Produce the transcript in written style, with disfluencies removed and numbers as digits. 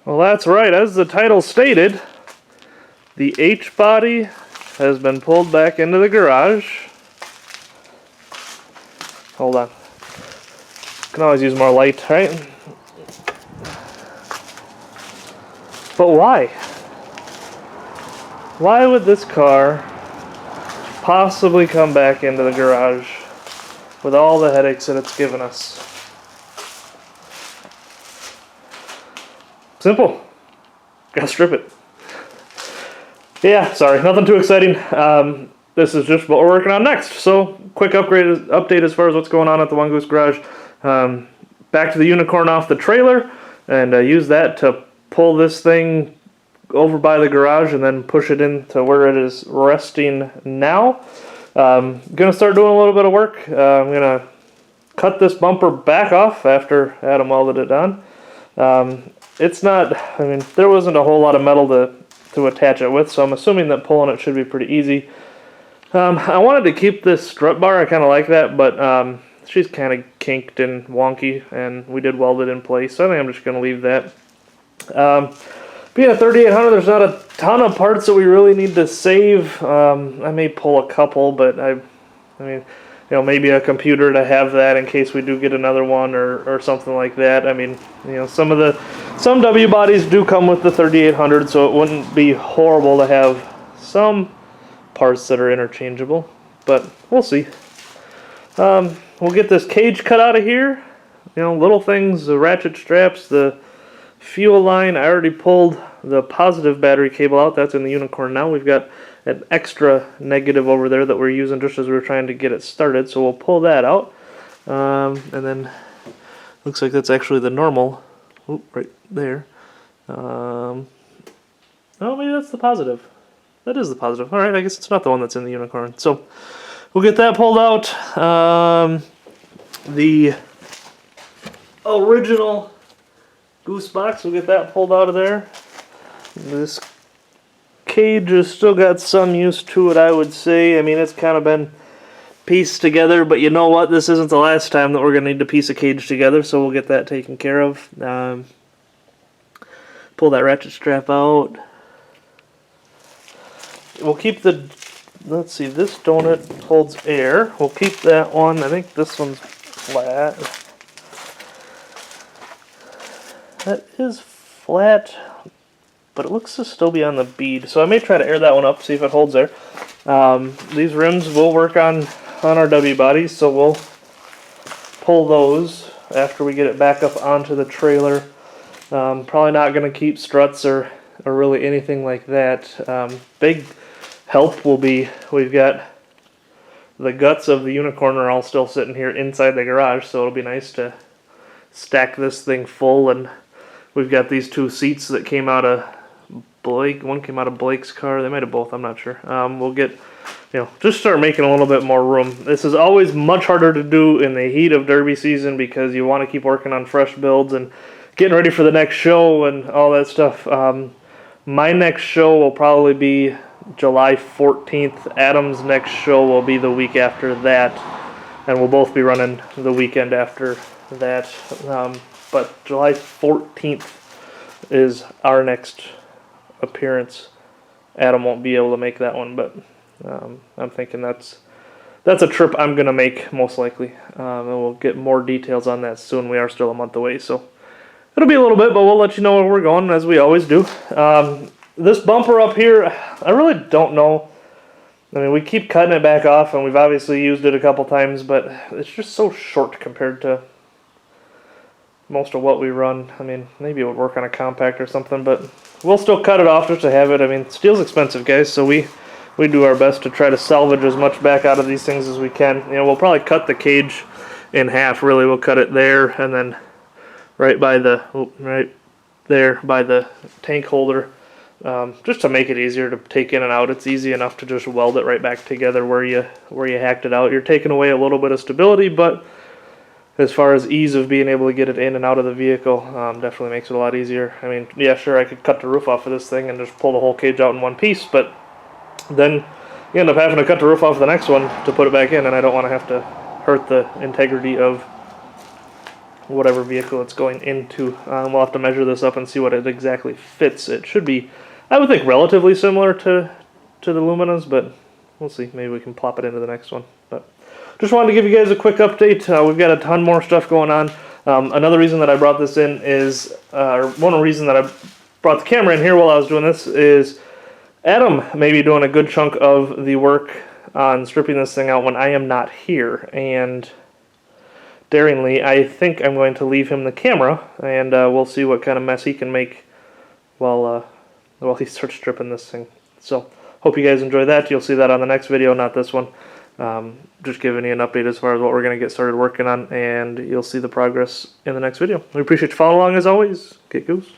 Well, that's right. As the title stated, the H-body has been pulled back into the garage. Hold on. Can always use more light, right? But why? Why would this car possibly come back into the garage with all the headaches that it's given us? Simple. Gotta strip it. Yeah, sorry, nothing too exciting. This is just what we're working on next. So, quick update as far as what's going on at the One Goose Garage. Back to the unicorn off the trailer, and use that to pull this thing over by the garage and then push it into where it is resting now. Gonna start doing a little bit of work. I'm gonna cut this bumper back off after Adam welded it on. It's not, I mean, there wasn't a whole lot of metal to attach it with, so I'm assuming that pulling it should be pretty easy. I wanted to keep this strut bar, I kind of like that, but she's kind of kinked and wonky, and we did weld it in place, so I think I'm just going to leave that. Being a 3800, there's not a ton of parts that we really need to save. I may pull a couple, but I mean, you know, maybe a computer to have that in case we do get another one or something like that. I mean, you know, some W bodies do come with the 3800, so it wouldn't be horrible to have some parts that are interchangeable, but we'll see. We'll get this cage cut out of here. You know, little things, the ratchet straps, the fuel line. I already pulled the positive battery cable out. That's in the unicorn now. We've got an extra negative over there that we're using just as we were trying to get it started, so we'll pull that out. And then looks like that's actually the normal. Oh, right there. Oh, maybe that's the positive. That is the positive. All right, I guess it's not the one that's in the unicorn. So we'll get that pulled out. The original goose box, we'll get that pulled out of there. This cage has still got some use to it, I would say. I mean, it's kind of been pieced together, but you know what? This isn't the last time that we're going to need to piece a cage together, so we'll get that taken care of. Pull that ratchet strap out. We'll keep the, let's see, this donut holds air. We'll keep that one. I think this one's flat. That is flat, but it looks to still be on the bead, so I may try to air that one up, see if it holds there. These rims will work on our W bodies, so we'll pull those after we get it back up onto the trailer. Probably not going to keep struts or really anything like that. Big help will be, we've got the guts of the unicorn are all still sitting here inside the garage, so it'll be nice to stack this thing full. And we've got these two seats that came out of Blake. One came out of Blake's car. They might have both. I'm not sure. We'll get, you know, just start making a little bit more room. This is always much harder to do in the heat of derby season because you want to keep working on fresh builds and getting ready for the next show and all that stuff. My next show will probably be July 14th. Adam's next show will be the week after that, and we'll both be running the weekend after that. But July 14th is our next appearance. Adam won't be able to make that one, but I'm thinking that's a trip I'm going to make, most likely. And we'll get more details on that soon. We are still a month away, so it'll be a little bit, but we'll let you know where we're going, as we always do. This bumper up here, I really don't know. I mean, we keep cutting it back off, and we've obviously used it a couple times, but it's just so short compared to most of what we run. I mean, maybe it would work on a compact or something, but we'll still cut it off just to have it. I mean, steel's expensive, guys, so we do our best to try to salvage as much back out of these things as we can. You know, we'll probably cut the cage in half, really. We'll cut it there, and then right there by the tank holder, just to make it easier to take in and out. It's easy enough to just weld it right back together where you hacked it out. You're taking away a little bit of stability, but as far as ease of being able to get it in and out of the vehicle, definitely makes it a lot easier. I mean, yeah, sure, I could cut the roof off of this thing and just pull the whole cage out in one piece, but then you end up having to cut the roof off of the next one to put it back in, and I don't want to have to hurt the integrity of whatever vehicle it's going into. We'll have to measure this up and see what it exactly fits. It should be, I would think, relatively similar to the Luminas, but we'll see. Maybe we can plop it into the next one. But just wanted to give you guys a quick update. We've got a ton more stuff going on. Another reason that I brought this in is, or one reason that I brought the camera in here while I was doing this is Adam may be doing a good chunk of the work on stripping this thing out when I am not here, and daringly, I think I'm going to leave him the camera, and we'll see what kind of mess he can make while he starts stripping this thing. So, hope you guys enjoy that. You'll see that on the next video, not this one. Just giving you an update as far as what we're going to get started working on, and you'll see the progress in the next video. We appreciate you following along as always. Get goose.